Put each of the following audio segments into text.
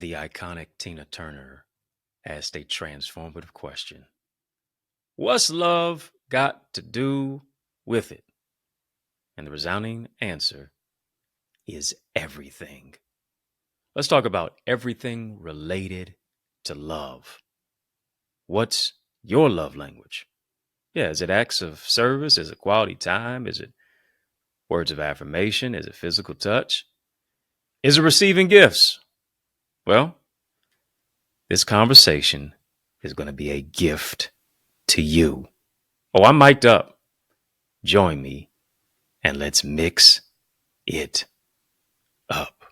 The iconic Tina Turner asked a transformative question. What's love got to do with it? And the resounding answer is everything. Let's talk about everything related to love. What's your love language? Yeah, is it acts of service? Is it quality time? Is it words of affirmation? Is it physical touch? Is it receiving gifts? Well, this conversation is going to be a gift to you. Oh, I'm mic'd up. Join me and let's mix it up.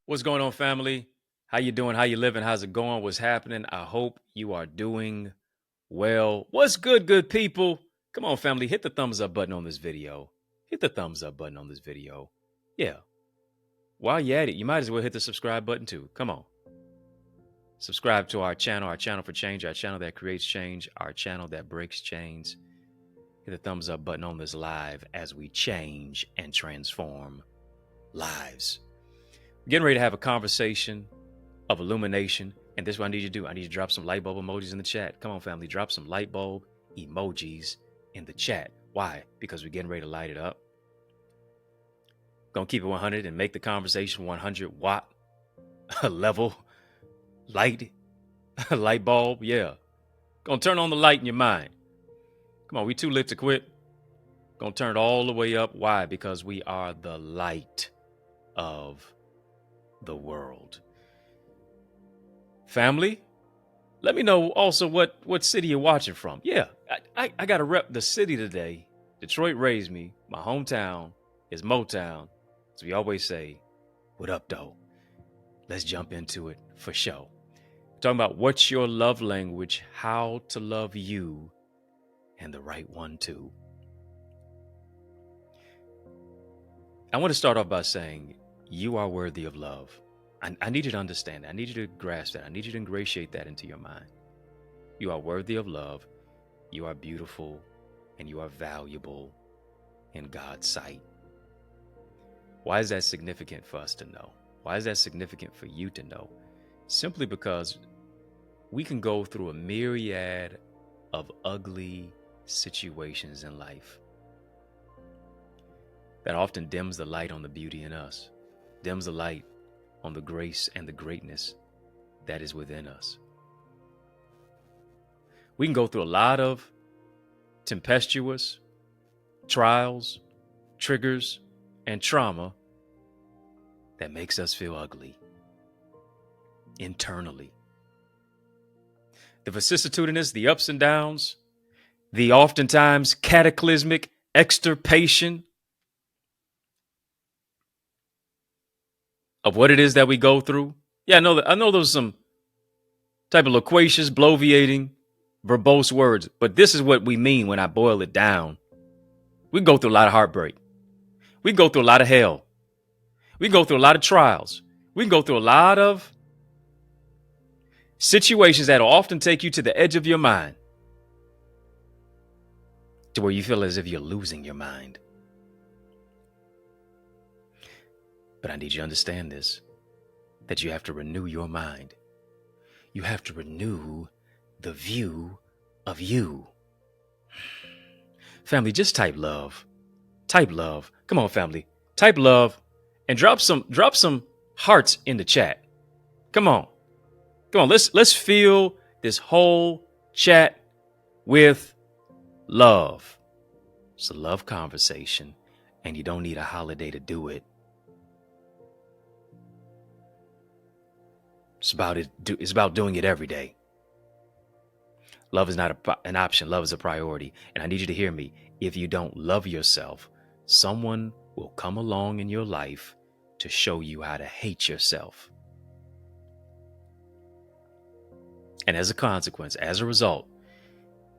What's going on, family? How you doing? How you living? How's it going? What's happening? I hope you are doing well. What's good, good people? Come on, family. Hit the thumbs up button on this video. Hit the thumbs up button on this video. Yeah. While you're at it, you might as well hit the subscribe button too. Come on. Subscribe to our channel for change, our channel that creates change, our channel that breaks chains. Hit the thumbs up button on this live as we change and transform lives. Getting ready to have a conversation of illumination. And this is what I need you to do. I need you to drop some light bulb emojis in the chat. Come on, family. Drop some light bulb emojis in the chat. Why? Because we're getting ready to light it up. Gonna keep it 100 and make the conversation 100 watt level light bulb. Yeah. Gonna turn on the light in your mind. Come on, we too lit to quit. Gonna turn it all the way up. Why? Because we are the light of the world. Family, let me know also what city you're watching from. Yeah, I got to rep the city today. Detroit raised me. My hometown is Motown. So we always say, what up, though? Let's jump into it for show. Talking about what's your love language, how to love you, and the right one, too. I want to start off by saying, you are worthy of love. I need you to understand that. I need you to grasp that. I need you to ingratiate that into your mind. You are worthy of love. You are beautiful and you are valuable in God's sight. Why is that significant for us to know? Why is that significant for you to know? Simply because we can go through a myriad of ugly situations in life that often dims the light on the beauty in us. Dims the light on the grace and the greatness that is within us. We can go through a lot of tempestuous trials, triggers, and trauma that makes us feel ugly internally. The vicissitudinous, the ups and downs, the oftentimes cataclysmic extirpation of what it is that we go through. Yeah, I know those some type of loquacious, bloviating, verbose words, but this is what we mean when I boil it down. We go through a lot of heartbreak. We go through a lot of hell. We go through a lot of trials. We can go through a lot of situations that will often take you to the edge of your mind, to where you feel as if you're losing your mind. But I need you to understand this, that you have to renew your mind. You have to renew the view of you. Family, just type love. Type love. Come on, family. Type love and drop some hearts in the chat. Come on. Let's fill this whole chat with love. It's a love conversation, and you don't need a holiday to do it. It's about doing it every day. Love is not an option. Love is a priority. And I need you to hear me. If you don't love yourself, someone will come along in your life to show you how to hate yourself. And as a consequence, as a result,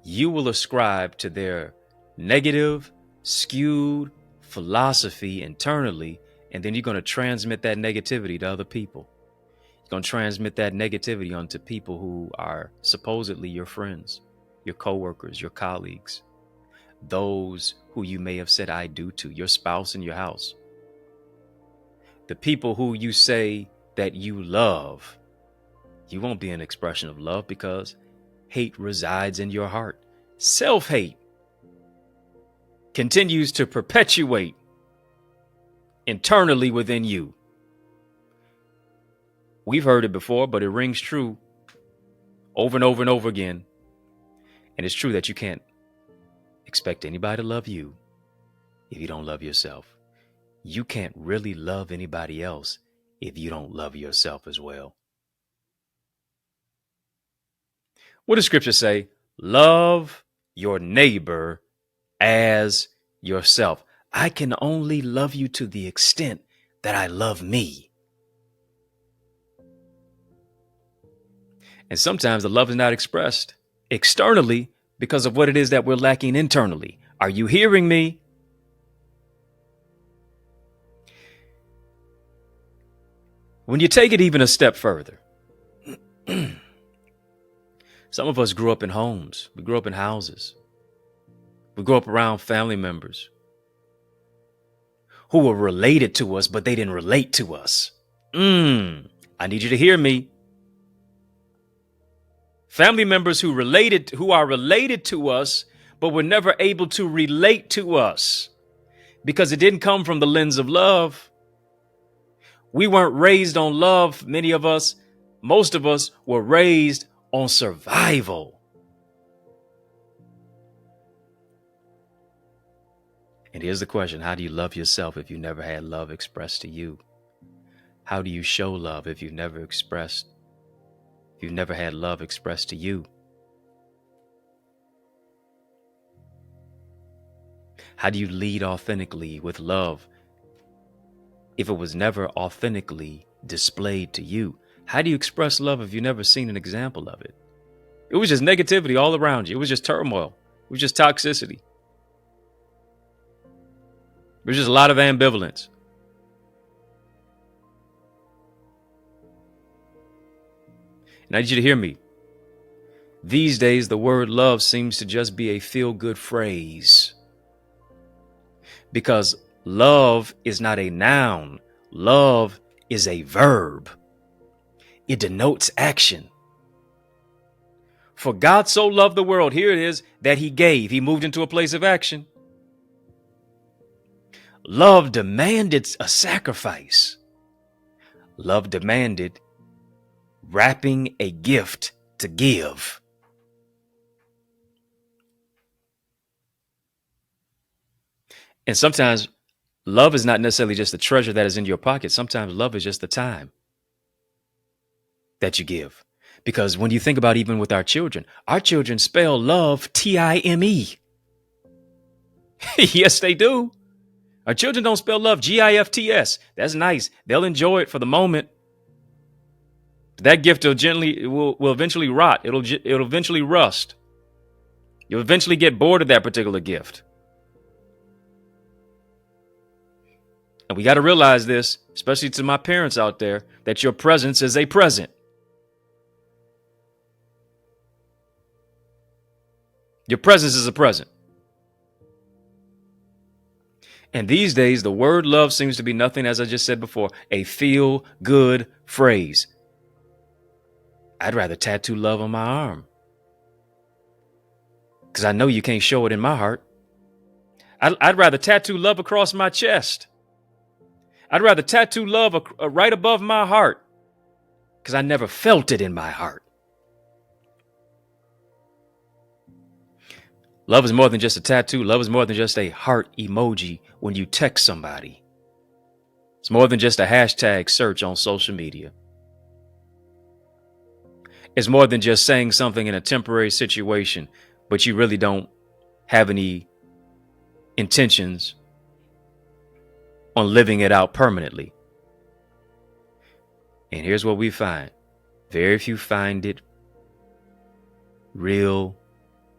you will ascribe to their negative, skewed philosophy internally, and then you're going to transmit that negativity to other people. You're going to transmit that negativity onto people who are supposedly your friends, your coworkers, your colleagues, those who you may have said I do to, your spouse in your house, the people who you say that you love. You won't be an expression of love because hate resides in your heart. Self-hate continues to perpetuate internally within you. We've heard it before, but it rings true over and over and over again. And it's true that you can't expect anybody to love you if you don't love yourself. You can't really love anybody else if you don't love yourself as well. What does scripture say? Love your neighbor as yourself. I can only love you to the extent that I love me. And sometimes the love is not expressed externally because of what it is that we're lacking internally. Are you hearing me? When you take it even a step further, some of us grew up in homes. We grew up in houses. We grew up around family members who were related to us, but they didn't relate to us. I need you to hear me. Family members who are related to us, but were never able to relate to us because it didn't come from the lens of love. We weren't raised on love. Most of us were raised on survival. And here's the question. How do you love yourself if you never had love expressed to you? How do you show love if you've never had love expressed to you? How do you lead authentically with love if it was never authentically displayed to you? How do you express love if you've never seen an example of it? It was just negativity all around you. It was just turmoil. It was just toxicity. It was just a lot of ambivalence. And I need you to hear me. These days, the word love seems to just be a feel-good phrase. Because love is not a noun. Love is a verb. It denotes action. For God so loved the world, here it is, that he gave. He moved into a place of action. Love demanded a sacrifice. Love demanded wrapping a gift to give. And sometimes love is not necessarily just the treasure that is in your pocket. Sometimes love is just the time that you give. Because when you think about even with our children spell love T-I-M-E. Yes, they do. Our children don't spell love G-I-F-T-S. That's nice. They'll enjoy it for the moment. That gift will eventually rot. It'll eventually rust. You'll eventually get bored of that particular gift. And we got to realize this, especially to my parents out there, that your presence is a present. Your presence is a present. And these days, the word love seems to be nothing, as I just said before, a feel-good phrase. I'd rather tattoo love on my arm. Because I know you can't show it in my heart. I'd rather tattoo love across my chest. I'd rather tattoo love right above my heart. Because I never felt it in my heart. Love is more than just a tattoo. Love is more than just a heart emoji when you text somebody. It's more than just a hashtag search on social media. is more than just saying something in a temporary situation, but you really don't have any intentions on living it out permanently. And here's what we find. Very few find it real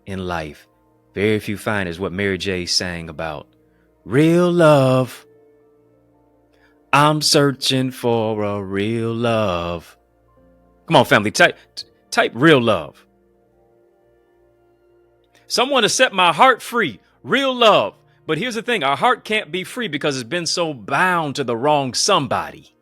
in life. Very few find is what Mary J. sang about. Real love. I'm searching for a real love. Come on, family. Type real love. Someone to set my heart free. Real love. But here's the thing. Our heart can't be free because it's been so bound to the wrong somebody.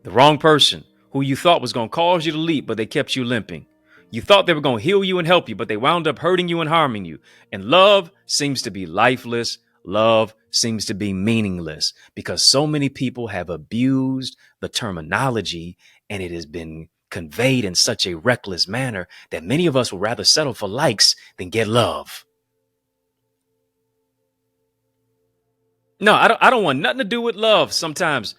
The wrong person who you thought was going to cause you to leap, but they kept you limping. You thought they were going to heal you and help you, but they wound up hurting you and harming you. And love seems to be lifeless. Love seems to be meaningless because so many people have abused the terminology and it has been conveyed in such a reckless manner that many of us will rather settle for likes than get love. No, I don't want nothing to do with love. Sometimes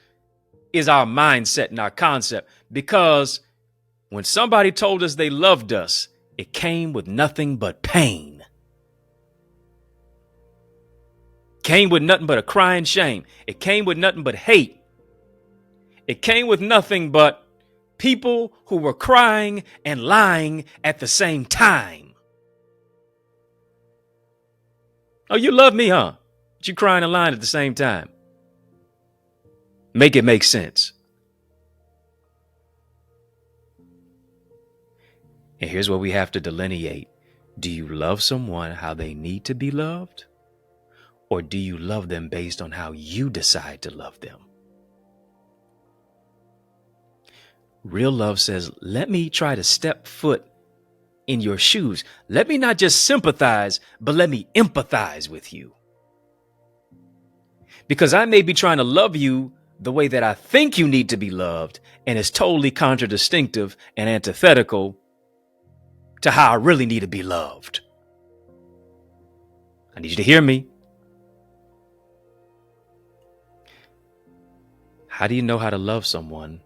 is our mindset and our concept, because when somebody told us they loved us, it came with nothing but pain. Came with nothing but a crying shame. It came with nothing but hate. It came with nothing but people who were crying and lying at the same time. Oh, you love me, huh? But you crying and lying at the same time. Make it make sense. And here's what we have to delineate. Do you love someone how they need to be loved? Or do you love them based on how you decide to love them? Real love says, let me try to step foot in your shoes. Let me not just sympathize, but let me empathize with you. Because I may be trying to love you the way that I think you need to be loved, and it's totally contradistinct and antithetical to how I really need to be loved. I need you to hear me. How do you know how to love someone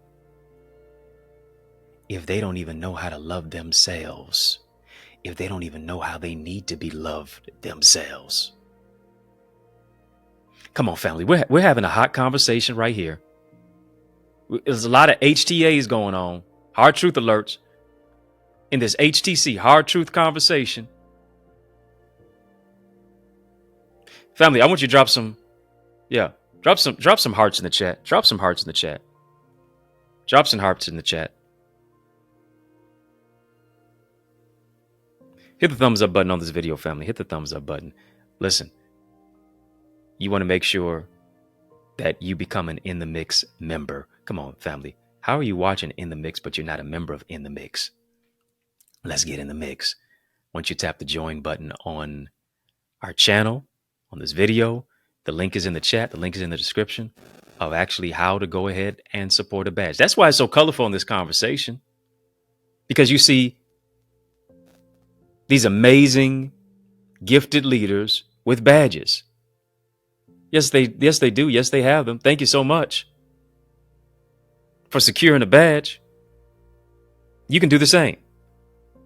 if they don't even know how to love themselves? If they don't even know how they need to be loved themselves? Come on, family. We're having a hot conversation right here. There's a lot of HTAs going on, hard truth alerts, in this HTC, hard truth conversation. Family, I want you to drop some hearts in the chat. Drop some hearts in the chat. Drop some hearts in the chat. Hit the thumbs up button on this video, family. Hit the thumbs up button. Listen, you want to make sure that you become an In the Mix member. Come on, family. How are you watching In the Mix, but you're not a member of In the Mix? Let's get in the mix. Once you tap the join button on our channel, on this video, the link is in the chat. The link is in the description of actually how to go ahead and support a badge. That's why it's so colorful in this conversation, because you see these amazing, gifted leaders with badges. Yes, they do. Yes, they have them. Thank you so much for securing a badge. You can do the same.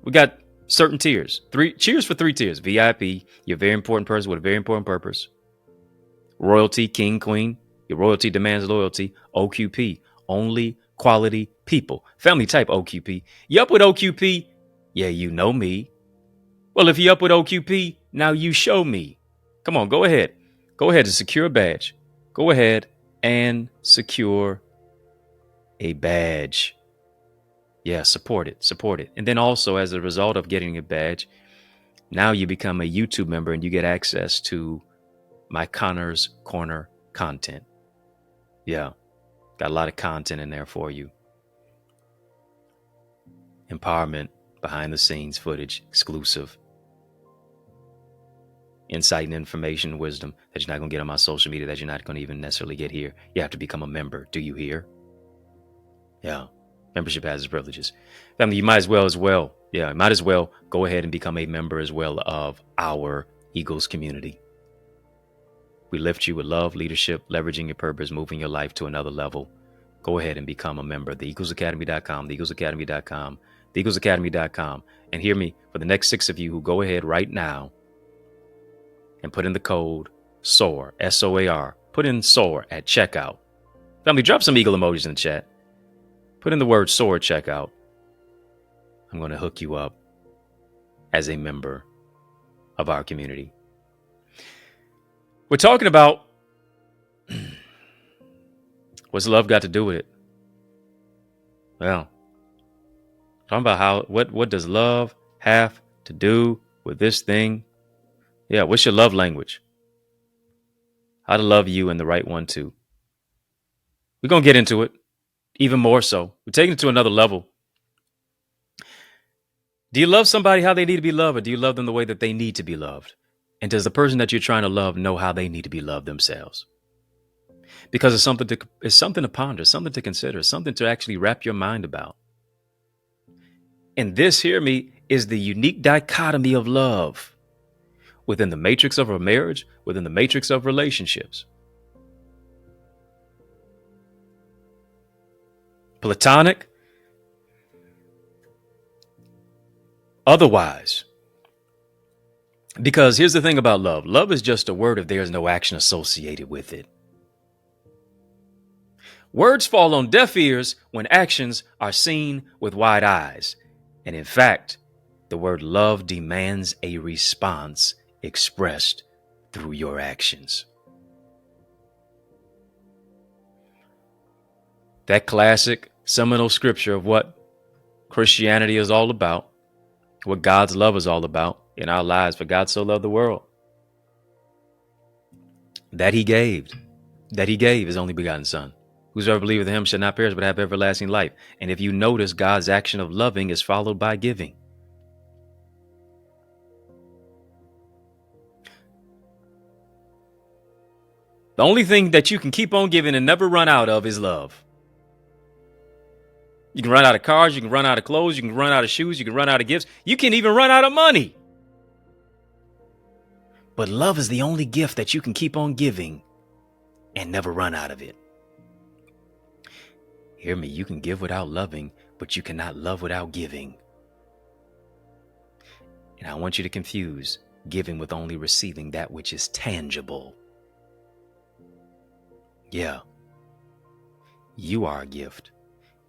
We got certain tiers. Cheers for 3 tiers. VIP, you're a very important person with a very important purpose. Royalty, king, queen. Your royalty demands loyalty. OQP, only quality people. Family type OQP. You up with OQP? Yeah, you know me. Well, if you up with OQP, now you show me. Come on, go ahead. Go ahead and secure a badge. Go ahead and secure a badge. Yeah, support it. Support it. And then also, as a result of getting a badge, now you become a YouTube member and you get access to my Connor's Corner content. Yeah, got a lot of content in there for you. Empowerment, behind the scenes footage, exclusive. Insight and information, wisdom that you're not going to get on my social media, that you're not going to even necessarily get here. You have to become a member. Do you hear? Yeah. Membership has its privileges. Family, you might as well. Yeah, might as well go ahead and become a member as well of our Eagles community. We lift you with love, leadership, leveraging your purpose, moving your life to another level. go ahead and become a member. TheEaglesAcademy.com, TheEaglesAcademy.com, TheEaglesAcademy.com. And hear me, for the next 6 of you who go ahead right now and put in the code SOAR, SOAR, put in SOAR at checkout. Family, drop some eagle emojis in the chat. Put in the word SOAR at checkout. I'm going to hook you up as a member of our community. We're talking about what's love got to do with it? Well, talking about what does love have to do with this thing? Yeah, what's your love language? How to love you and the right one too. We're going to get into it even more so. We're taking it to another level. Do you love somebody how they need to be loved, or do you love them the way that they need to be loved? And does the person that you're trying to love know how they need to be loved themselves? Because it's something to ponder, something to consider, something to actually wrap your mind about. And this, hear me, is the unique dichotomy of love within the matrix of a marriage, within the matrix of relationships. Platonic, otherwise. Because here's the thing about love. Love is just a word if there's no action associated with it. Words fall on deaf ears when actions are seen with wide eyes. And in fact, the word love demands a response expressed through your actions. That classic seminal scripture of what Christianity is all about, what God's love is all about in our lives. For God so loved the world that he gave his only begotten son. Whosoever believeth in him shall not perish but have everlasting life. And if you notice, God's action of loving is followed by giving. The only thing that you can keep on giving and never run out of is love. You can run out of cars, you can run out of clothes, you can run out of shoes, you can run out of gifts. You can even run out of money. But love is the only gift that you can keep on giving and never run out of it. Hear me, you can give without loving, but you cannot love without giving. And I want you to confuse giving with only receiving that which is tangible. Yeah. You are a gift.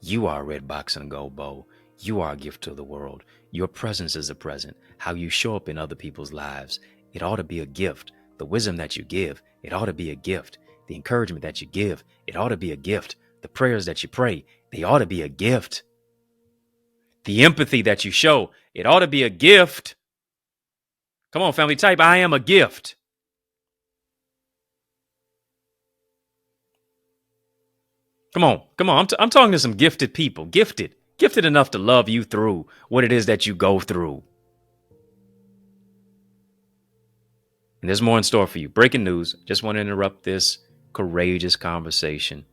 You are a red box and a gold bow. You are a gift to the world. Your presence is a present. How you show up in other people's lives, it ought to be a gift. The wisdom that you give, it ought to be a gift. The encouragement that you give, it ought to be a gift. The prayers that you pray, they ought to be a gift. The empathy that you show, it ought to be a gift. Come on, family, type, I am a gift. Come on. I'm talking to some gifted people, gifted enough to love you through what it is that you go through. And there's more in store for you. Breaking news. Just want to interrupt this courageous conversation.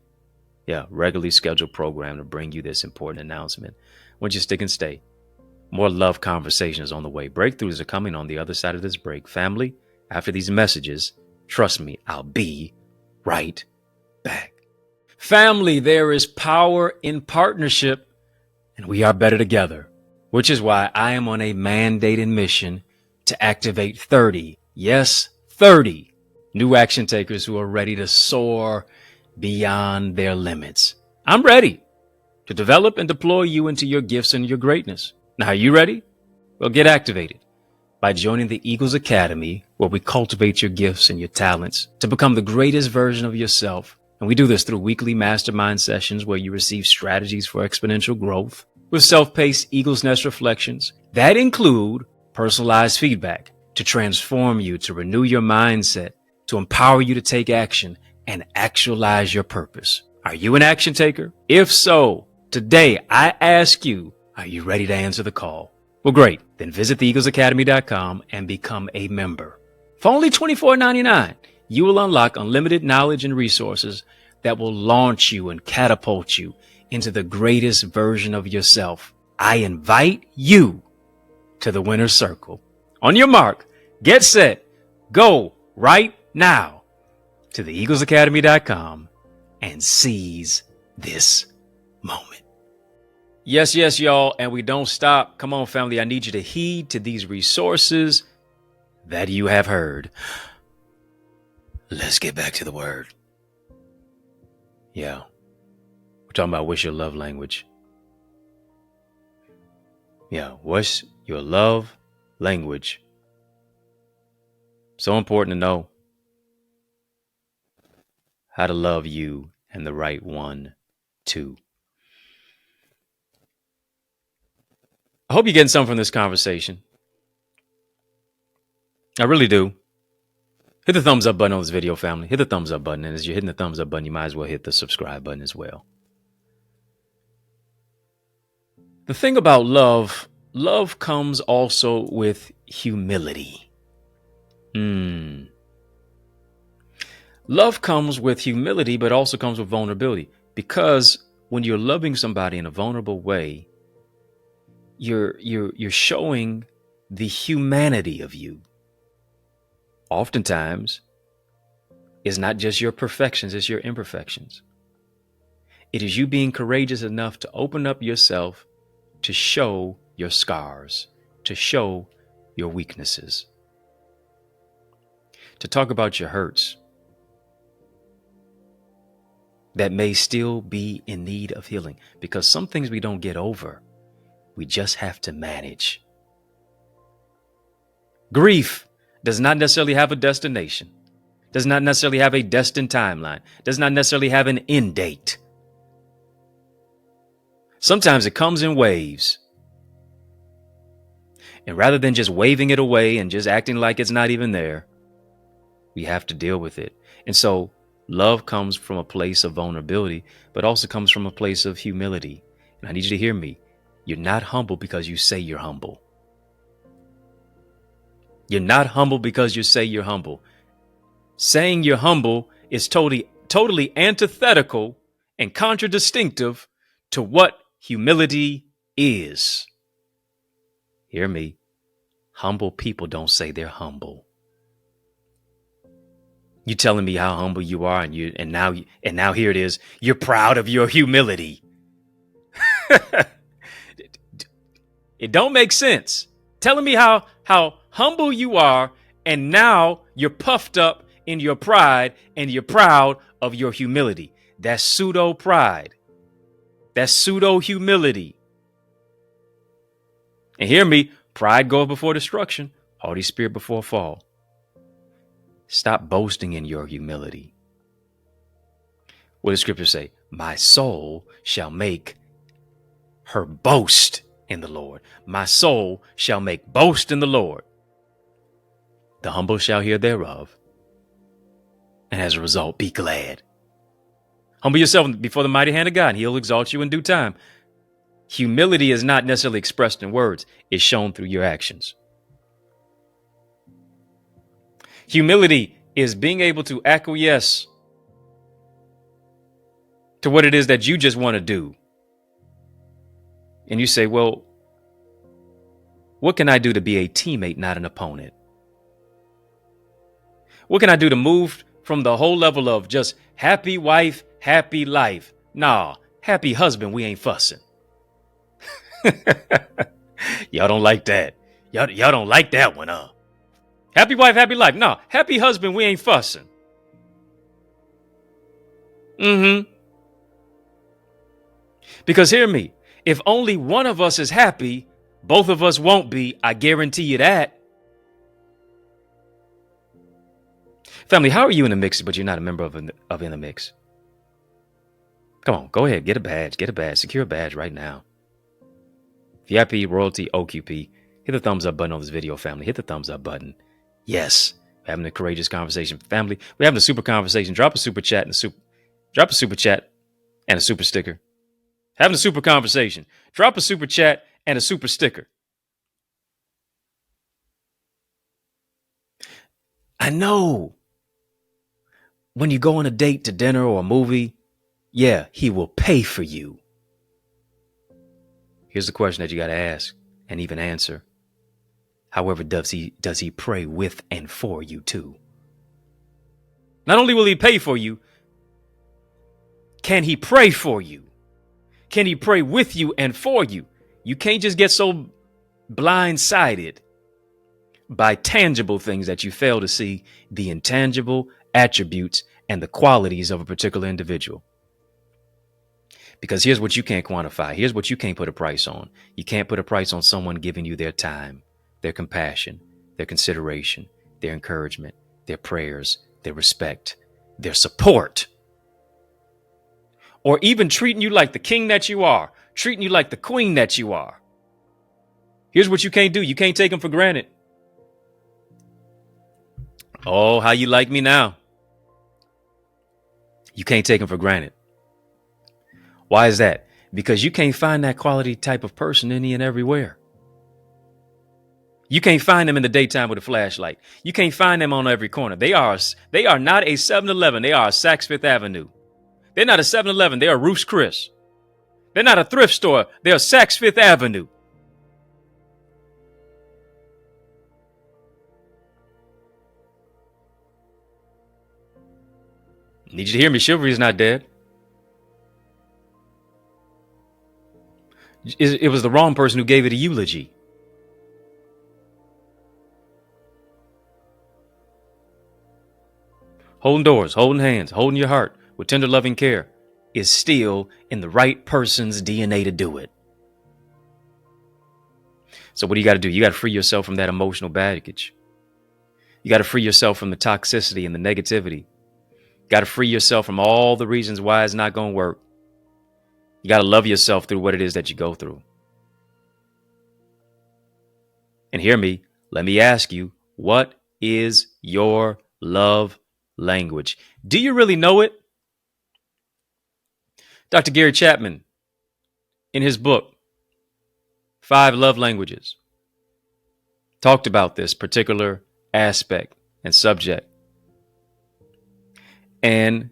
Yeah, regularly scheduled program to bring you this important announcement. Won't you stick and stay? More love conversations on the way. Breakthroughs are coming on the other side of this break. Family, after these messages, trust me, I'll be right back. Family, there is power in partnership, and we are better together, which is why I am on a mandated mission to activate 30, yes, 30 new action takers who are ready to soar beyond their limits. I'm ready to develop and deploy you into your gifts and your greatness. Now, are you ready? Well, get activated by joining the Eagles Academy, where we cultivate your gifts and your talents to become the greatest version of yourself. And we do this through weekly mastermind sessions where you receive strategies for exponential growth with self-paced Eagles Nest reflections that include personalized feedback to transform you, to renew your mindset, to empower you to take action and actualize your purpose. Are you an action taker? If so, today I ask you, are you ready to answer the call? Well, great. Then visit theeaglesacademy.com and become a member. For only $24.99, you will unlock unlimited knowledge and resources that will launch you and catapult you into the greatest version of yourself. I invite you to the winner's circle. On your mark, get set, go right now to theeaglesacademy.com and seize this moment. Yes, y'all. And we don't stop. Come on, family. I need you to heed to these resources that you have heard. Let's get back to the word. Yeah. We're talking about what's your love language. Yeah. What's your love language? So important to know how to love you and the right one too. I hope you're getting something from this conversation. I really do. Hit the thumbs up button on this video, family. Hit the thumbs up button. And as you're hitting the thumbs up button, you might as well hit the subscribe button as well. The thing about love comes also with humility. Love comes with humility, but also comes with vulnerability. Because when you're loving somebody in a vulnerable way, you're showing the humanity of you. Oftentimes, it's not just your perfections, it's your imperfections. It is you being courageous enough to open up yourself to show your scars, to show your weaknesses, to talk about your hurts that may still be in need of healing. Because some things we don't get over, we just have to manage. Grief does not necessarily have a destination, does not necessarily have a destined timeline, does not necessarily have an end date. Sometimes it comes in waves. And rather than just waving it away and just acting like it's not even there, we have to deal with it. And so love comes from a place of vulnerability, but also comes from a place of humility. And I need you to hear me. You're not humble because you say you're humble. You're not humble because you say you're humble. Saying you're humble is totally antithetical and contradistinctive to what humility is. Hear me. Humble people don't say they're humble. You telling me how humble you are, and now here it is. You're proud of your humility. It don't make sense. Telling me how humble you are, and now you're puffed up in your pride and you're proud of your humility. That's pseudo pride. That's pseudo humility. And hear me, pride goeth before destruction, haughty spirit before fall. Stop boasting in your humility. What does scripture say? My soul shall make her boast in the Lord. My soul shall make boast in the Lord. The humble shall hear thereof, and as a result, be glad. Humble yourself before the mighty hand of God, and he'll exalt you in due time. Humility is not necessarily expressed in words. It's shown through your actions. Humility is being able to acquiesce to what it is that you just want to do. And you say, well, what can I do to be a teammate, not an opponent? What can I do to move from the whole level of just happy wife, happy life? Nah, happy husband, we ain't fussing. Y'all don't like that. Y'all don't like that one, huh? Happy wife, happy life. No, happy husband, we ain't fussing. Because hear me, if only one of us is happy, both of us won't be. I guarantee you that. Family, how are you in the mix, but you're not a member of In the Mix? Come on, go ahead, get a badge, secure a badge right now. VIP, Royalty, OQP. Hit the thumbs up button on this video, family. Hit the thumbs up button. Yes, we're having a courageous conversation, family. We're having a super conversation. Drop a super chat and a super sticker. Having a super conversation. Drop a super chat and a super sticker. I know. When you go on a date to dinner or a movie, yeah, he will pay for you. Here's the question that you got to ask and even answer. However, does he pray with and for you too? Not only will he pay for you, Can he pray for you? Can he pray with you and for you? You can't just get so blindsided by tangible things that you fail to see the intangible attributes and the qualities of a particular individual. Because here's what you can't quantify. Here's what you can't put a price on. You can't put a price on someone giving you their time, their compassion, their consideration, their encouragement, their prayers, their respect, their support, or even treating you like the king that you are, treating you like the queen that you are. Here's what you can't do. You can't take them for granted. Oh, how you like me now? You can't take them for granted. Why is that? Because you can't find that quality type of person any and everywhere. You can't find them in the daytime with a flashlight. You can't find them on every corner. They are not a 7-Eleven. They are a Saks Fifth Avenue. They're not a 7-Eleven. They are Ruth's Chris. They're not a thrift store. They're Saks Fifth Avenue. Need you to hear me. Chivalry is not dead. It was the wrong person who gave it a eulogy. Holding doors, holding hands, holding your heart with tender loving care is still in the right person's DNA to do it. So what do you got to do? You got to free yourself from that emotional baggage. You got to free yourself from the toxicity and the negativity. You got to free yourself from all the reasons why it's not going to work. You got to love yourself through what it is that you go through. And hear me, let me ask you, what is your love language? Do you really know it? Dr. Gary Chapman, in his book, 5 Love Languages, talked about this particular aspect and subject. And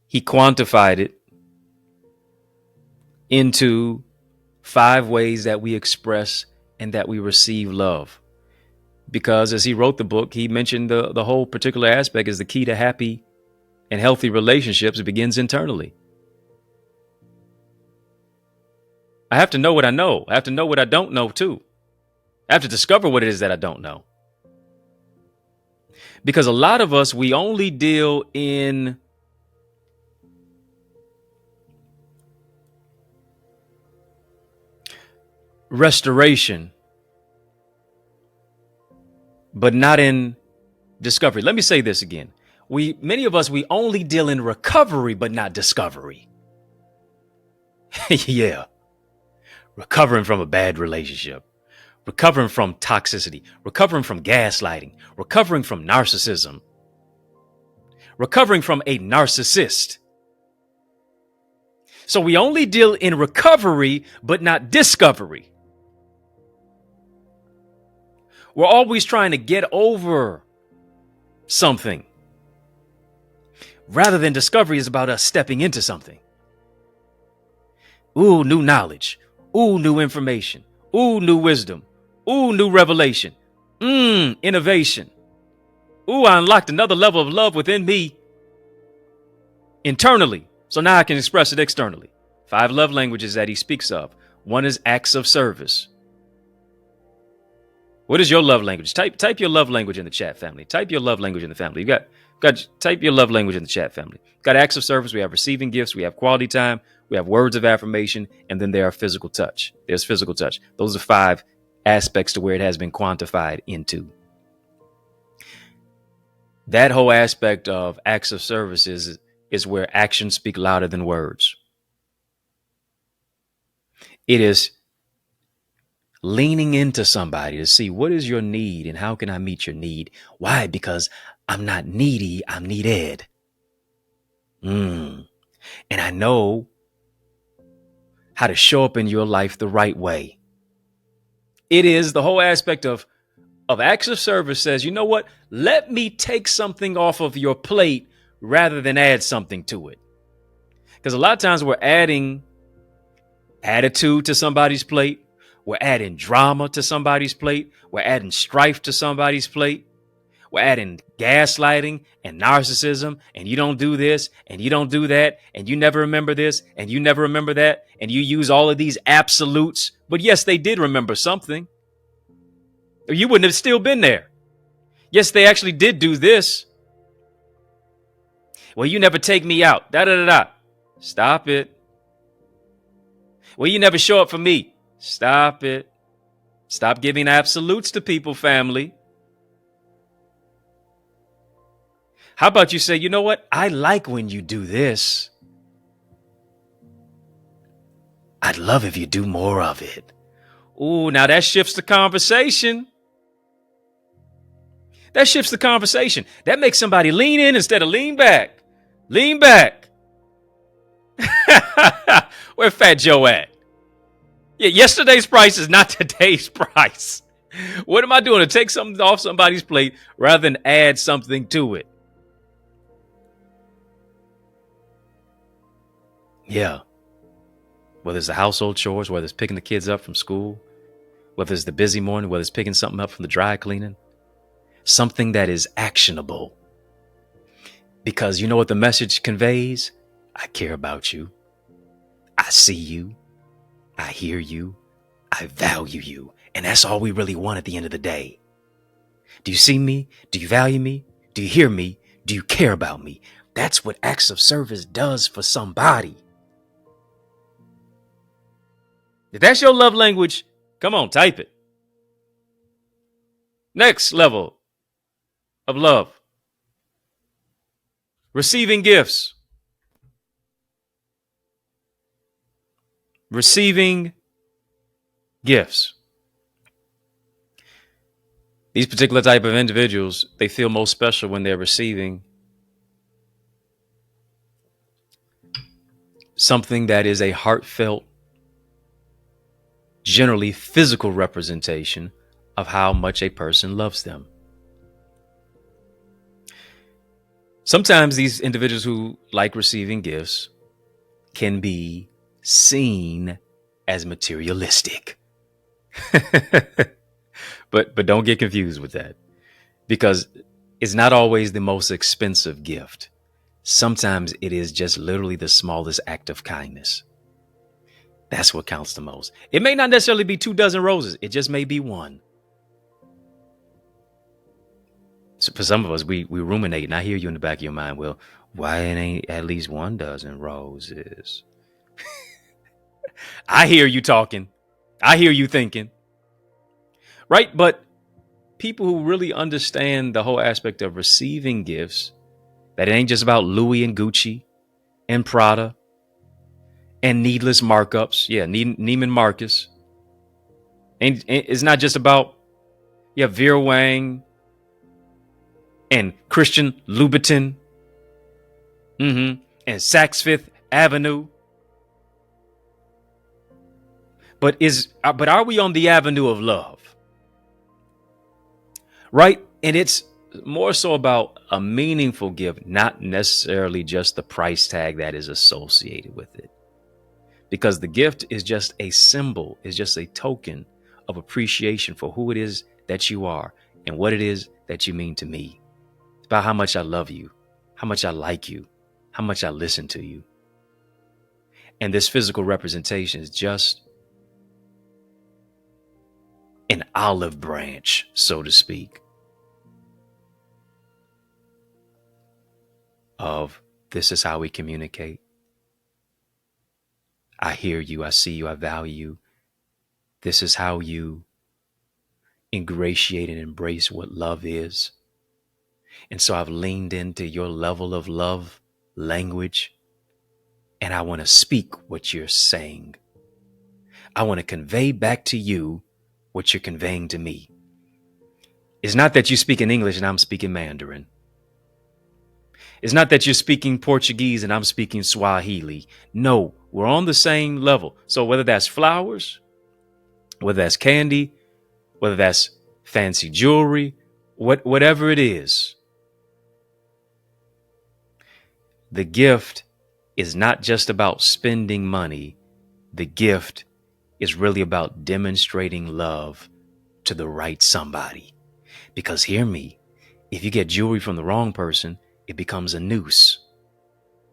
he quantified it into 5 ways that we express and that we receive love. Because as he wrote the book, he mentioned the whole particular aspect is the key to happy and healthy relationships. It begins internally. I have to know what I know. I have to know what I don't know too. I have to discover what it is that I don't know. Because a lot of us, we only deal in restoration, but not in discovery. Let me say this again. Many of us, we only deal in recovery, but not discovery. Yeah. Recovering from a bad relationship, recovering from toxicity, recovering from gaslighting, recovering from narcissism, recovering from a narcissist. So we only deal in recovery, but not discovery. We're always trying to get over something, rather than discovery is about us stepping into something. Ooh, new knowledge. Ooh, new information. Ooh, new wisdom. Ooh, new revelation. Innovation. Ooh, I unlocked another level of love within me internally. So now I can express it externally. 5 love languages that he speaks of. One is acts of service. What is your love language? Type your love language in the chat, family. Type your love language in the family. You got type your love language in the chat, family. Got acts of service. We have receiving gifts. We have quality time. We have words of affirmation. And then there are physical touch. There's physical touch. Those are 5 aspects to where it has been quantified into. That whole aspect of acts of service is where actions speak louder than words. It is leaning into somebody to see what is your need and how can I meet your need? Why? Because I'm not needy, I'm needed. And I know how to show up in your life the right way. It is the whole aspect of acts of service says, you know what? Let me take something off of your plate rather than add something to it. Because a lot of times we're adding attitude to somebody's plate. We're adding drama to somebody's plate. We're adding strife to somebody's plate. We're adding gaslighting and narcissism, and you don't do this, and you don't do that, and you never remember this, and you never remember that, and you use all of these absolutes. But yes, they did remember something, or you wouldn't have still been there. Yes, they actually did do this. Well, you never take me out. Da da da da. Stop it. Well, you never show up for me. Stop it. Stop giving absolutes to people, family. How about you say, you know what? I like when you do this. I'd love if you do more of it. Ooh, now that shifts the conversation. That shifts the conversation. That makes somebody lean in instead of lean back. Lean back. Where Fat Joe at? Yeah, yesterday's price is not today's price. What am I doing? To take something off somebody's plate rather than add something to it. Yeah. Whether it's the household chores, whether it's picking the kids up from school, whether it's the busy morning, whether it's picking something up from the dry cleaning, something that is actionable. Because you know what the message conveys? I care about you. I see you. I hear you. I value you. And that's all we really want at the end of the day. Do you see me? Do you value me? Do you hear me? Do you care about me? That's what acts of service does for somebody. If that's your love language, come on, type it. Next level of love. Receiving gifts. Receiving gifts. These particular type of individuals, they feel most special when they're receiving something that is a heartfelt, generally physical representation of how much a person loves them. Sometimes these individuals who like receiving gifts can be seen as materialistic. But don't get confused with that, because it's not always the most expensive gift. Sometimes it is just literally the smallest act of kindness. That's what counts the most. It may not necessarily be 2 dozen roses. It just may be one. So for some of us, we ruminate, and I hear you in the back of your mind. Well, why it ain't at least 1 dozen roses? I hear you talking. I hear you thinking. Right? But people who really understand the whole aspect of receiving gifts, that it ain't just about Louis and Gucci and Prada and needless markups. Yeah, Neiman Marcus. And it's not just about Vera Wang and Christian Louboutin, and Saks Fifth Avenue. But are we on the avenue of love? Right? And it's more so about a meaningful gift, not necessarily just the price tag that is associated with it. Because the gift is just a symbol, is just a token of appreciation for who it is that you are and what it is that you mean to me. It's about how much I love you, how much I like you, how much I listen to you. And this physical representation is just an olive branch, so to speak, of this is how we communicate. I hear you, I see you, I value you. This is how you ingratiate and embrace what love is. And so I've leaned into your level of love language, and I want to speak what you're saying. I want to convey back to you what you're conveying to me. It's not that you speak in English and I'm speaking Mandarin. It's not that you're speaking Portuguese and I'm speaking Swahili. No, we're on the same level. So whether that's flowers, whether that's candy, whether that's fancy jewelry, whatever it is, the gift is not just about spending money. The gift is really about demonstrating love to the right somebody. Because hear me, If you get jewelry from the wrong person, it becomes a noose.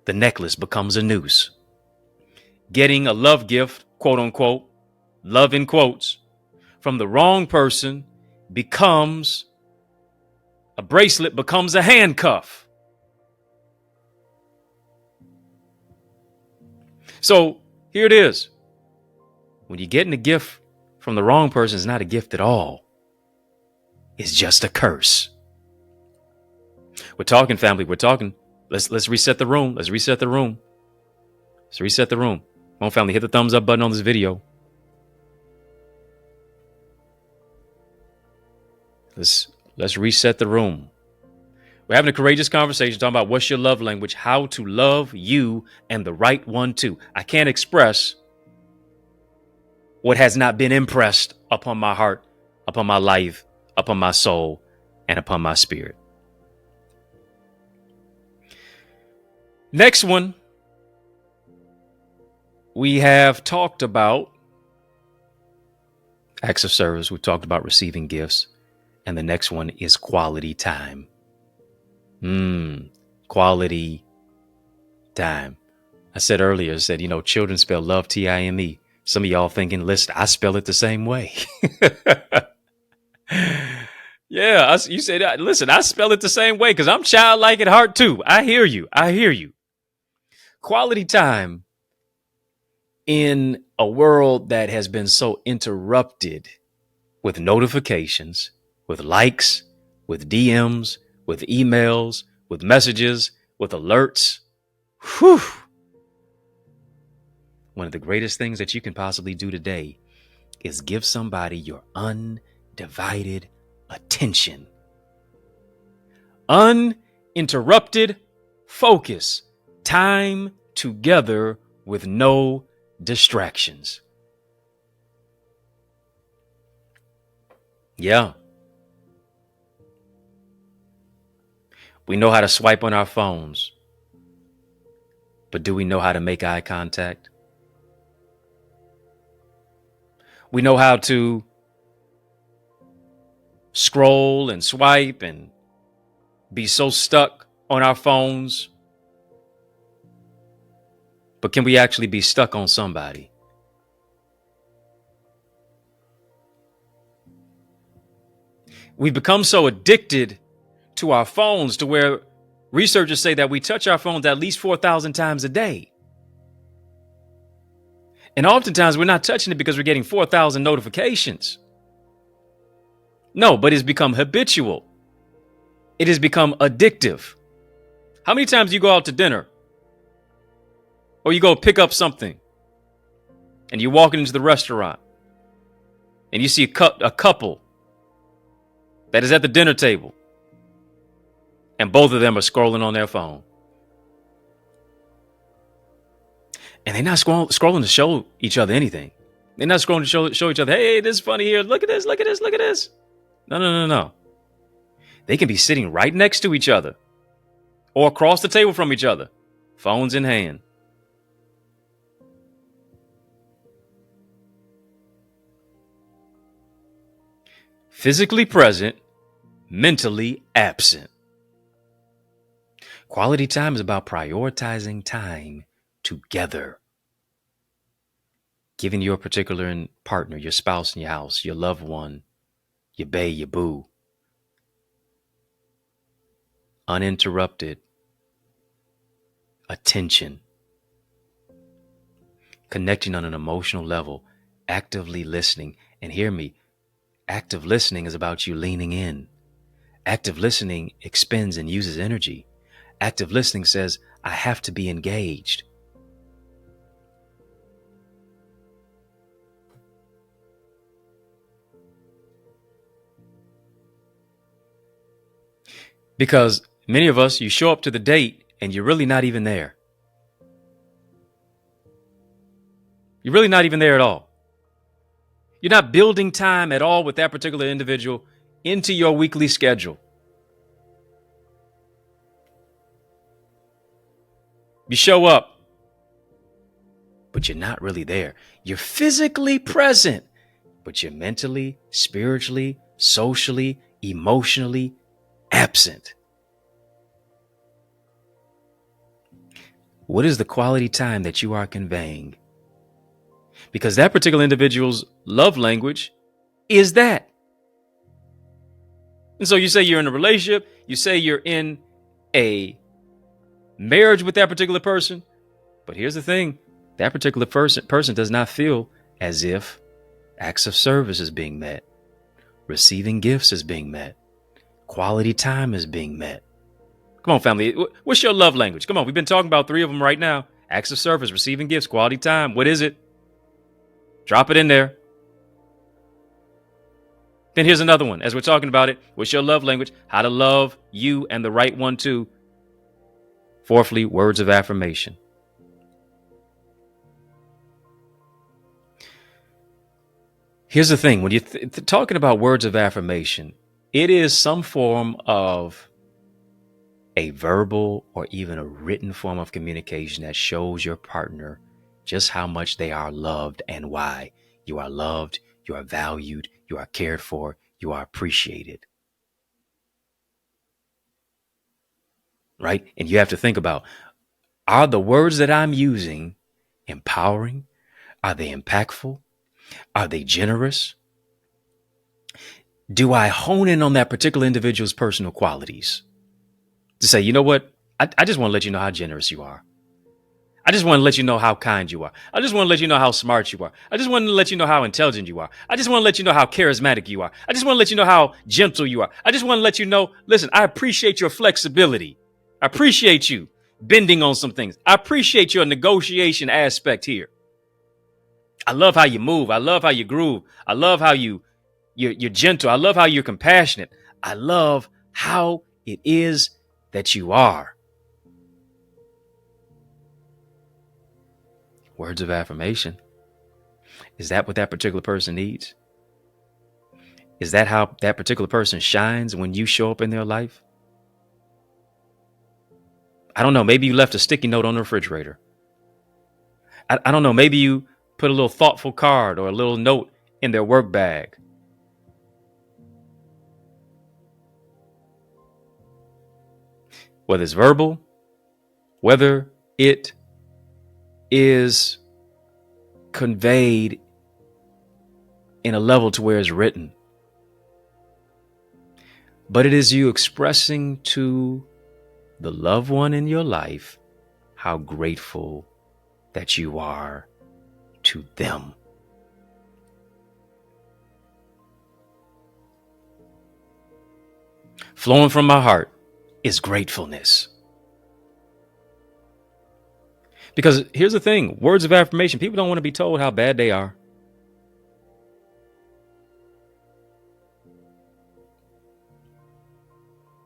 The necklace becomes a noose. Getting a love gift, quote unquote, love in quotes, from the wrong person becomes a bracelet, becomes a handcuff. So here it is. When you're getting a gift from the wrong person, it's not a gift at all. It's just a curse. We're talking, family. We're talking. Let's reset the room. Let's reset the room. Let's reset the room. Come on, family. Hit the thumbs up button on this video. Let's reset the room. We're having a courageous conversation talking about what's your love language, how to love you and the right one too. I can't express what has not been impressed upon my heart, upon my life, upon my soul, and upon my spirit. Next one, we have talked about acts of service. We've talked about receiving gifts. And the next one is quality time. Quality time. I said earlier, children spell love Time. Some of y'all thinking, listen, I spell it the same way. Yeah, you said, listen, I spell it the same way because I'm childlike at heart too. I hear you. Quality time in a world that has been so interrupted with notifications, with likes, with DMs, with emails, with messages, with alerts. Whew. One of the greatest things that you can possibly do today is give somebody your undivided attention. Uninterrupted focus. Time together with no distractions. Yeah. We know how to swipe on our phones, but do we know how to make eye contact? We know how to scroll and swipe and be so stuck on our phones. But can we actually be stuck on somebody? We've become so addicted to our phones to where researchers say that we touch our phones at least 4,000 times a day. And oftentimes we're not touching it because we're getting 4,000 notifications. No, but it's become habitual. It has become addictive. How many times do you go out to dinner? Or you go pick up something and you're walking into the restaurant and you see a couple that is at the dinner table and both of them are scrolling on their phone. And they're not scrolling to show each other anything. They're not scrolling to show each other, hey, this is funny here. Look at this, look at this, look at this. No. They can be sitting right next to each other or across the table from each other, phones in hand. Physically present, mentally absent. Quality time is about prioritizing time together. Giving your particular partner, your spouse in your house, your loved one, your bae, your boo, uninterrupted attention. Connecting on an emotional level, actively listening. And hear me, active listening is about you leaning in. Active listening expends and uses energy. Active listening says, I have to be engaged. Because many of us, you show up to the date and you're really not even there. You're really not even there at all. You're not building time at all with that particular individual into your weekly schedule. You show up, but you're not really there. You're physically present, but you're mentally, spiritually, socially, emotionally absent? What is the quality time that you are conveying? Because that particular individual's love language is that. And so you say you're in a relationship, you say you're in a marriage with that particular person. But here's the thing, that particular person does not feel as if acts of service is being met, receiving gifts is being met, quality time is being met. Come on, family. What's your love language? Come on. We've been talking about 3 of them right now. Acts of service, receiving gifts, quality time. What is it? Drop it in there. Then here's another one. As we're talking about it, what's your love language? How to love you and the right one too. Fourthly, words of affirmation. Here's the thing. When you're talking about words of affirmation, it is some form of a verbal or even a written form of communication that shows your partner just how much they are loved and why. You are loved, you are valued, you are cared for, you are appreciated. Right? And you have to think about, are the words that I'm using empowering? Are they impactful? Are they generous? Do I hone in on that particular individual's personal qualities? To say, you know what? I just want to let you know how generous you are. I just want to let you know how kind you are. I just want to let you know how smart you are. I just want to let you know how intelligent you are. I just want to let you know how charismatic you are. I just want to let you know how gentle you are. I just want to let you know, listen, I appreciate your flexibility. I appreciate you bending on some things. I appreciate your negotiation aspect here. I love how you move. I love how you groove. I love how you're gentle. I love how you're compassionate. I love how it is that you are. Words of affirmation. Is that what that particular person needs? Is that how that particular person shines when you show up in their life? I don't know. Maybe you left a sticky note on the refrigerator. I don't know. Maybe you put a little thoughtful card or a little note in their work bag. Whether it's verbal, whether it is conveyed in a level to where it's written, but it is you expressing to the loved one in your life how grateful that you are to them. Flowing from my heart is gratefulness. Because here's the thing, words of affirmation, people don't want to be told how bad they are.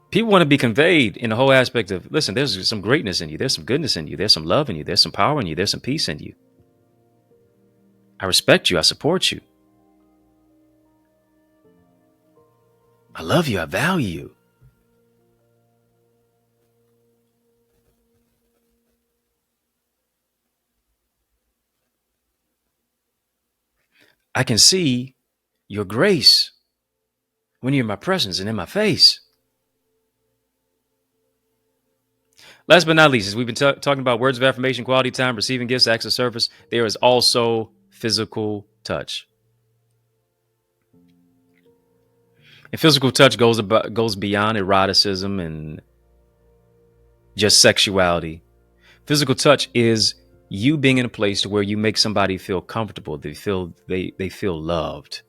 People want to be conveyed in the whole aspect of, listen, there's some greatness in you. There's some goodness in you. There's some love in you. There's some power in you. There's some peace in you. I respect you. I support you. I love you. I value you. I can see your grace when you're in my presence and in my face. Last but not least, as we've been talking about words of affirmation, quality time, receiving gifts, acts of service, there is also physical touch. And physical touch goes beyond eroticism and just sexuality. Physical touch is you being in a place to where you make somebody feel comfortable. They feel loved.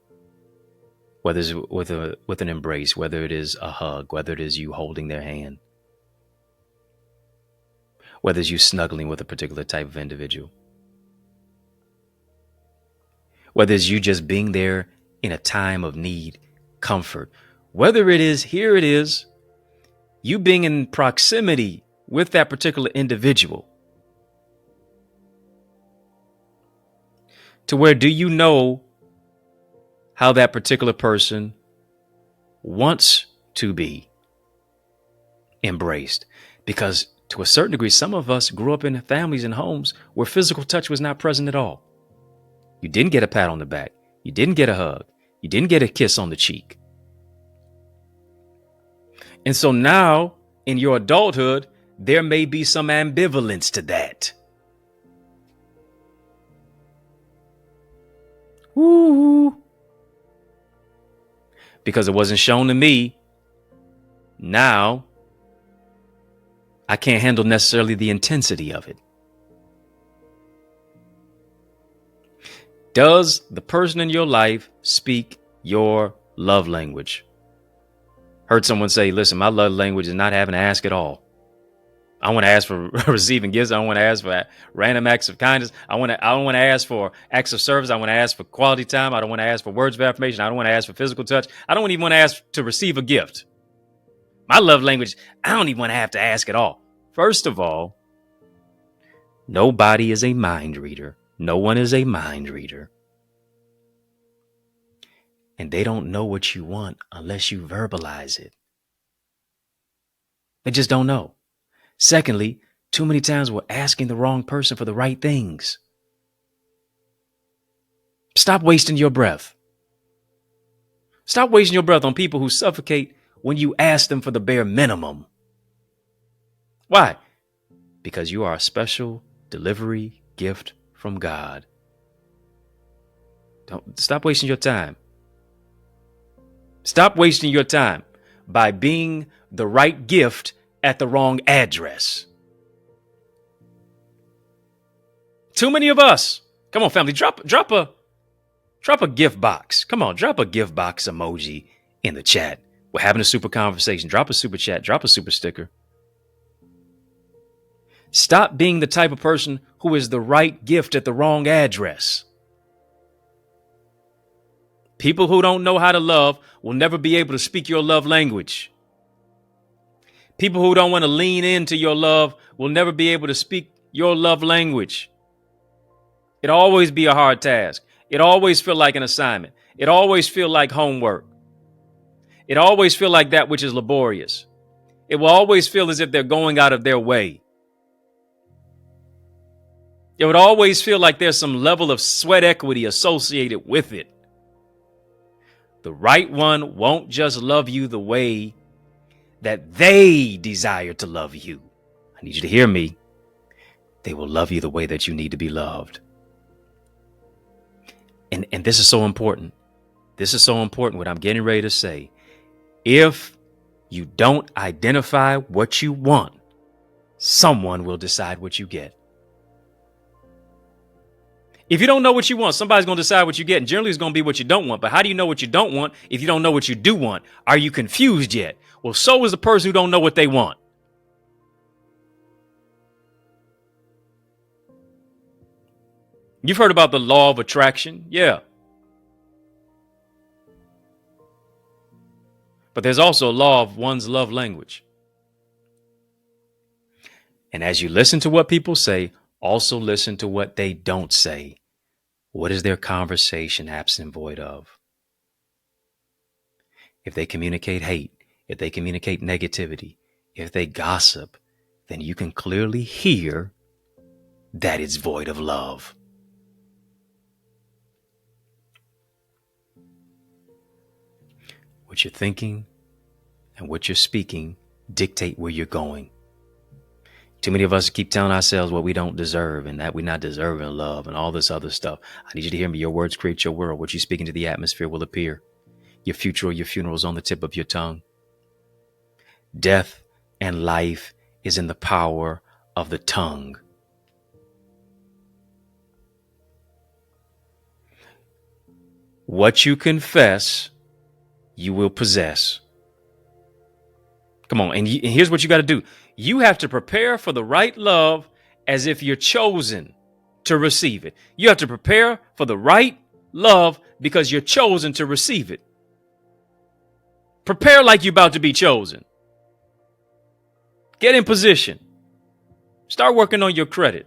Whether it's with an embrace, whether it is a hug, whether it is you holding their hand, whether it's you snuggling with a particular type of individual, whether it's you just being there in a time of need, comfort, whether it is, here it is, you being in proximity with that particular individual. To where do you know how that particular person wants to be embraced? Because to a certain degree, some of us grew up in families and homes where physical touch was not present at all. You didn't get a pat on the back. You didn't get a hug. You didn't get a kiss on the cheek. And so now in your adulthood, there may be some ambivalence to that. Woo. Because it wasn't shown to me. Now I can't handle necessarily the intensity of it. Does the person in your life speak your love language? Heard someone say, listen, my love language is not having to ask at all. I want to ask for receiving gifts. I don't want to ask for random acts of kindness. I don't want to ask for acts of service. I want to ask for quality time. I don't want to ask for words of affirmation. I don't want to ask for physical touch. I don't even want to ask to receive a gift. My love language, I don't even want to have to ask at all. First of all, nobody is a mind reader. No one is a mind reader. And they don't know what you want unless you verbalize it. They just don't know. Secondly, too many times we're asking the wrong person for the right things. Stop wasting your breath. Stop wasting your breath on people who suffocate when you ask them for the bare minimum. Why? Because you are a special delivery gift from God. Don't stop wasting your time. Stop wasting your time by being the right gift at the wrong address. Too many of us. Come on, family, drop a gift box. Come on, drop a gift box emoji in the chat. We're having a super conversation. Drop a super chat, drop a super sticker. Stop being the type of person who is the right gift at the wrong address. People who don't know how to love will never be able to speak your love language. People who don't want to lean into your love will never be able to speak your love language. It'll always be a hard task. It always feel like an assignment. It always feel like homework. It always feel like that which is laborious. It will always feel as if they're going out of their way. It would always feel like there's some level of sweat equity associated with it. The right one won't just love you the way that they desire to love you. I need you to hear me. They will love you the way that you need to be loved. And this is so important. This is so important what I'm getting ready to say. If you don't identify what you want, someone will decide what you get. If you don't know what you want, somebody's going to decide what you get. And generally it's going to be what you don't want. But how do you know what you don't want if you don't know what you do want? Are you confused yet? Well, so is the person who don't know what they want. You've heard about the law of attraction. Yeah. But there's also a law of one's love language. And as you listen to what people say, also listen to what they don't say. What is their conversation absent void of? If they communicate hate, if they communicate negativity, if they gossip, then you can clearly hear that it's void of love. What you're thinking and what you're speaking dictate where you're going. Too many of us keep telling ourselves what we don't deserve and that we're not deserving of love and all this other stuff. I need you to hear me. Your words create your world. What you speak into the atmosphere will appear. Your future or your funeral is on the tip of your tongue. Death and life is in the power of the tongue. What you confess, you will possess. Come on. And here's what you got to do. You have to prepare for the right love as if you're chosen to receive it. You have to prepare for the right love because you're chosen to receive it. Prepare like you're about to be chosen. Get in position. Start working on your credit.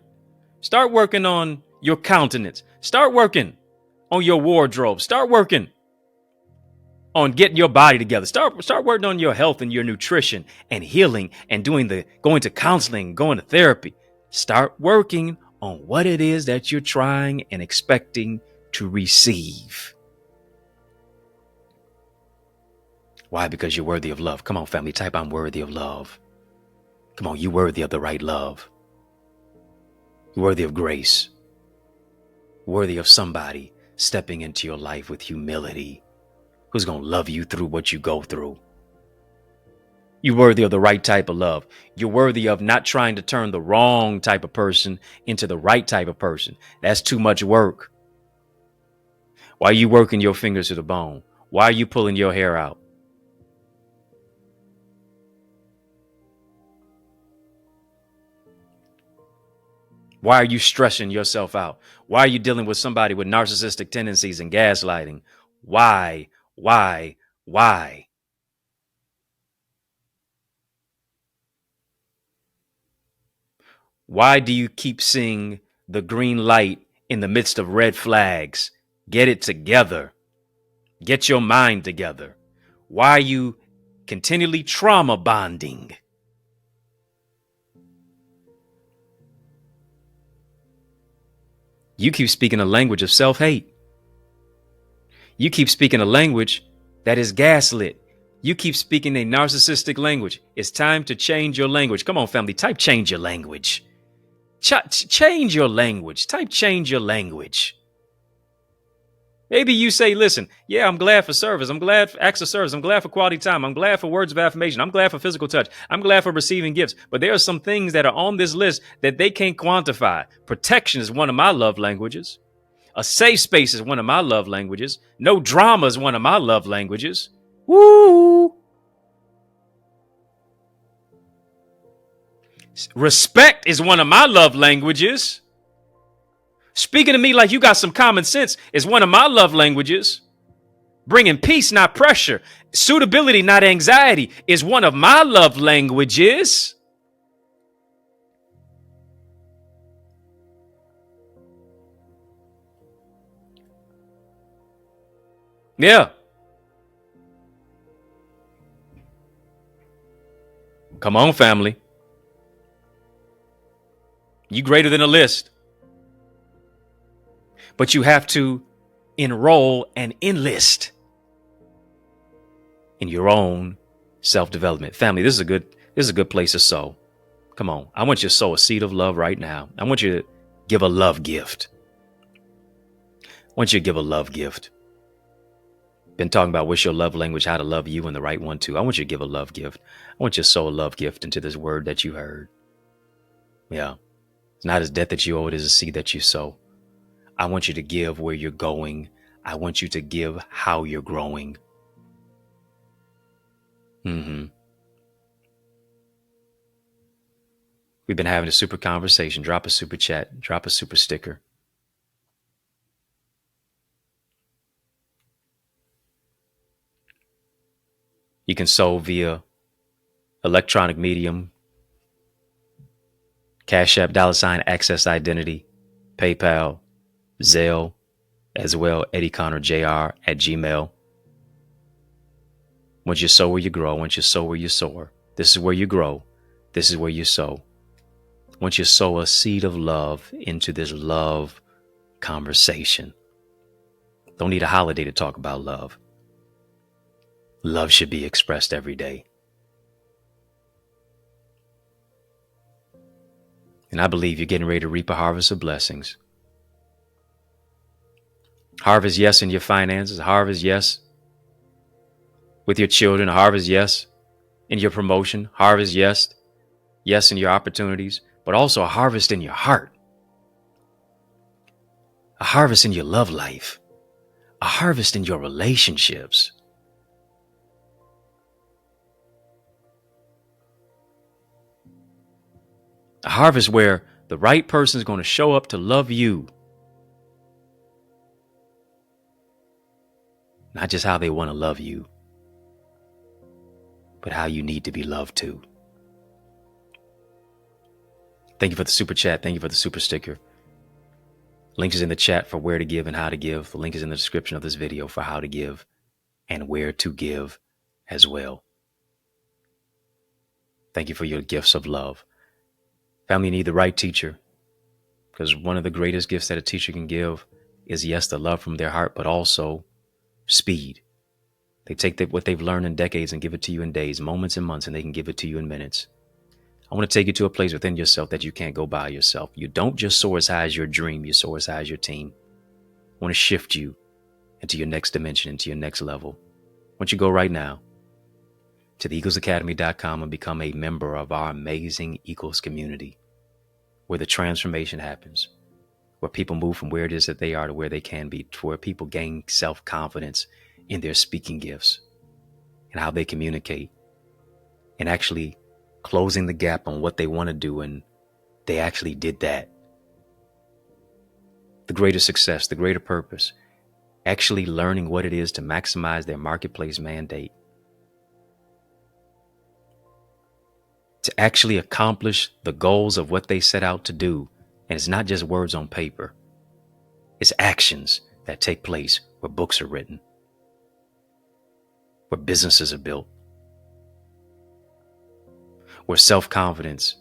Start working on your countenance. Start working on your wardrobe. Start working on getting your body together. Start working on your health and your nutrition and healing and going to counseling, going to therapy. Start working on what it is that you're trying and expecting to receive. Why? Because you're worthy of love. Come on, family, type I'm worthy of love. Come on, you're worthy of the right love. You're worthy of grace. Worthy of somebody stepping into your life with humility, who's going to love you through what you go through. You're worthy of the right type of love. You're worthy of not trying to turn the wrong type of person into the right type of person. That's too much work. Why are you working your fingers to the bone? Why are you pulling your hair out? Why are you stressing yourself out? Why are you dealing with somebody with narcissistic tendencies and gaslighting? Why? Why? Why? Why do you keep seeing the green light in the midst of red flags? Get it together. Get your mind together. Why are you continually trauma bonding? You keep speaking a language of self-hate. You keep speaking a language that is gaslit. You keep speaking a narcissistic language. It's time to change your language. Come on, family, type change your language. Change your language. Type change your language. Maybe you say, listen, yeah, I'm glad for service. I'm glad for acts of service. I'm glad for quality time. I'm glad for words of affirmation. I'm glad for physical touch. I'm glad for receiving gifts. But there are some things that are on this list that they can't quantify. Protection is one of my love languages. A safe space is one of my love languages. No drama is one of my love languages. Woo! Respect is one of my love languages. Speaking to me like you got some common sense is one of my love languages. Bringing peace, not pressure. Suitability, not anxiety, is one of my love languages. Yeah. Come on, family. You greater than a list. But you have to enroll and enlist in your own self-development. Family, this is a good place to sow. Come on. I want you to sow a seed of love right now. I want you to give a love gift. I want you to give a love gift. Been talking about what's your love language, how to love you, and the right one too. I want you to give a love gift. I want you to sow a love gift into this word that you heard. Yeah. It's not as debt that you owe, it is a seed that you sow. I want you to give where you're going. I want you to give how you're growing. We've been having a super conversation. Drop a super chat. Drop a super sticker. You can sow via electronic medium, Cash App, $ Access Identity, PayPal, Zelle, as well, EddieConnorJr at Gmail. Once you sow where you grow, once you sow where you soar, this is where you grow, this is where you sow. Once you sow a seed of love into this love conversation. Don't need a holiday to talk about love. Love should be expressed every day. And I believe you're getting ready to reap a harvest of blessings. Harvest, yes, in your finances. Harvest, yes, with your children. Harvest, yes, in your promotion. Harvest, yes, yes, in your opportunities. But also a harvest in your heart. A harvest in your love life. A harvest in your relationships. A harvest where the right person is going to show up to love you. Not just how they want to love you, but how you need to be loved too. Thank you for the super chat. Thank you for the super sticker. Link is in the chat for where to give and how to give. The link is in the description of this video for how to give and where to give as well. Thank you for your gifts of love. Family, need the right teacher, because one of the greatest gifts that a teacher can give is, yes, the love from their heart, but also speed. They take what they've learned in decades and give it to you in days, moments and months, and they can give it to you in minutes. I want to take you to a place within yourself that you can't go by yourself. You don't just soar as high as your dream, you soar as high as your team. I want to shift you into your next dimension, into your next level. I want you to go right now to theeaglesacademy.com and become a member of our amazing Eagles community, where the transformation happens, where people move from where it is that they are to where they can be, to where people gain self-confidence in their speaking gifts and how they communicate, and actually closing the gap on what they want to do, and they actually did that. The greater success, the greater purpose, actually learning what it is to maximize their marketplace mandate, to actually accomplish the goals of what they set out to do. And it's not just words on paper. It's actions that take place where books are written, where businesses are built, where self-confidence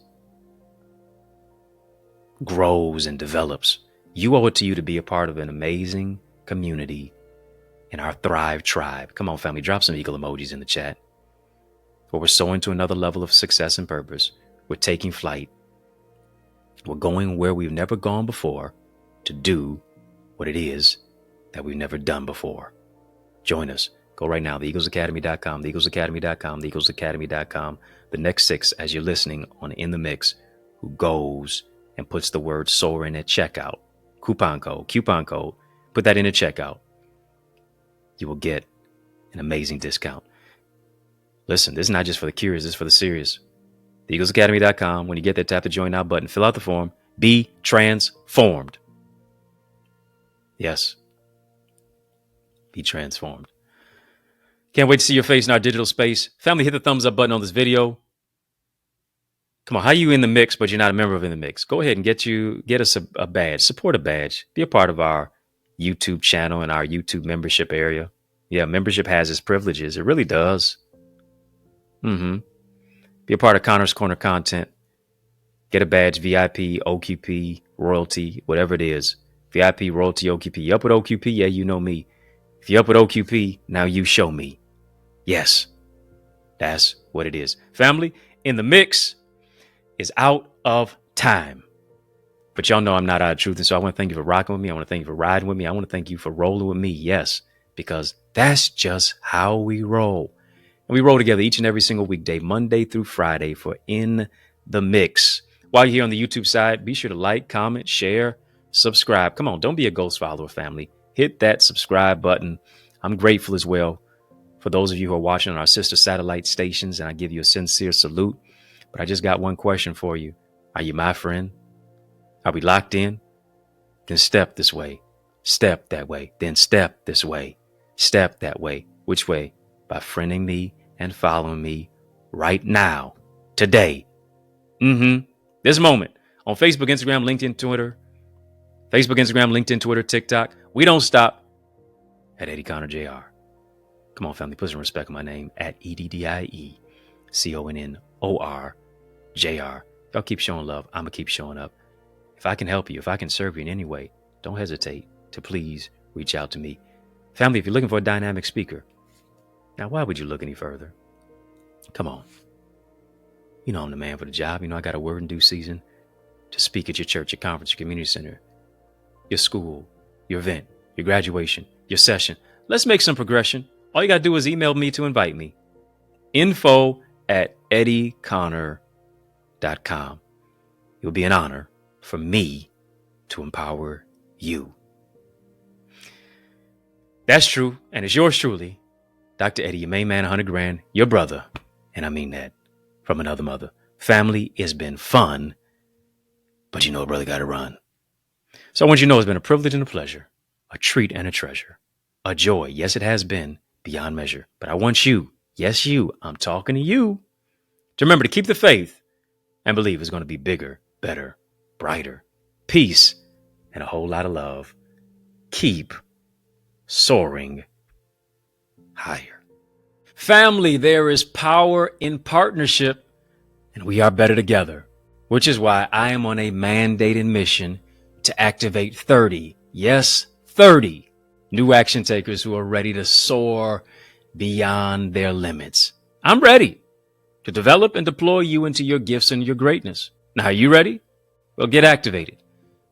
grows and develops. You owe it to you to be a part of an amazing community in our Thrive Tribe. Come on, family, drop some eagle emojis in the chat. Where we're soaring to another level of success and purpose. We're taking flight. We're going where we've never gone before to do what it is that we've never done before. Join us. Go right now, theeaglesacademy.com, theeaglesacademy.com, theeaglesacademy.com. The next 6, as you're listening on In the Mix, who goes and puts the word SOAR in at checkout. Coupon code. Put that in at checkout. You will get an amazing discount. Listen, this is not just for the curious, this is for the serious. TheEaglesAcademy.com. When you get there, tap the Join Now button, fill out the form, be transformed. Yes. Be transformed. Can't wait to see your face in our digital space. Family, hit the thumbs up button on this video. Come on, how are you in the mix, but you're not a member of In the Mix? Go ahead and get us a badge. Support a badge. Be a part of our YouTube channel and our YouTube membership area. Yeah, membership has its privileges. It really does. Be a part of Connor's Corner content. Get a badge, VIP, OQP, royalty, whatever it is. VIP, royalty, OQP. You up with OQP? Yeah, you know me. If you up with OQP, now you show me. Yes, that's what it is. Family, In the Mix is out of time. But y'all know I'm not out of truth. And so I want to thank you for rocking with me. I want to thank you for riding with me. I want to thank you for rolling with me. Yes, because that's just how we roll. And we roll together each and every single weekday, Monday through Friday, for In the Mix. While you're here on the YouTube side, be sure to like, comment, share, subscribe. Come on, don't be a ghost follower, family. Hit that subscribe button. I'm grateful as well for those of you who are watching on our sister satellite stations, and I give you a sincere salute. But I just got one question for you. Are you my friend? Are we locked in? Then step this way, step that way, then step this way, step that way. Which way? By friending me and following me right now, today. This moment on Facebook, Instagram, LinkedIn, Twitter. Facebook, Instagram, LinkedIn, Twitter, TikTok. We don't stop at EddieConnorJr. Come on, family, put some respect on my name at EddieConnorJr. Y'all keep showing love. I'm going to keep showing up. If I can help you, if I can serve you in any way, don't hesitate to please reach out to me. Family, if you're looking for a dynamic speaker, now why would you look any further? Come on. You know I'm the man for the job. You know I got a word in due season to speak at your church, your conference, your community center, your school, your event, your graduation, your session. Let's make some progression. All you got to do is email me to invite me. info@EddieConnor.com. It will be an honor for me to empower you. That's true. And it's yours truly, Dr. Eddie, your main man, 100 grand, your brother. And I mean that from another mother. Family, it's been fun, but you know, brother got to run. So I want you to know it's been a privilege and a pleasure, a treat and a treasure, a joy. Yes, it has been beyond measure, but I want you, yes, you, I'm talking to you, to remember to keep the faith and believe it's going to be bigger, better, brighter, peace, and a whole lot of love. Keep soaring higher. Family, there is power in partnership, and we are better together, which is why I am on a mandated mission to activate 30, yes, 30 new action takers who are ready to soar beyond their limits. I'm ready to develop and deploy you into your gifts and your greatness. Now, are you ready? Well, get activated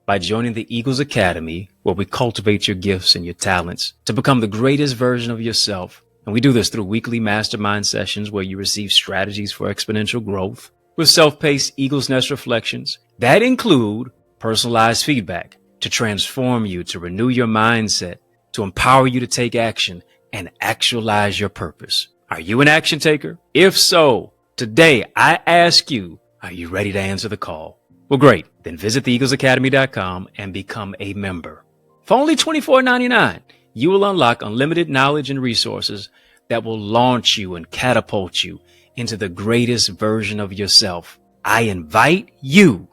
by joining the Eagles Academy, where we cultivate your gifts and your talents to become the greatest version of yourself. And we do this through weekly mastermind sessions where you receive strategies for exponential growth with self-paced Eagles Nest reflections that include personalized feedback to transform you, to renew your mindset, to empower you to take action and actualize your purpose. Are you an action taker? If so, today I ask you, are you ready to answer the call? Well, great. Then visit theeaglesacademy.com and become a member. For only $24.99, you will unlock unlimited knowledge and resources that will launch you and catapult you into the greatest version of yourself. I invite you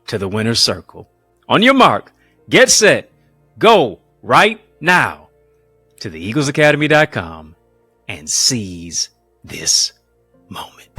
to the winner's circle. On your mark, get set, go right now to theeaglesacademy.com and seize this moment.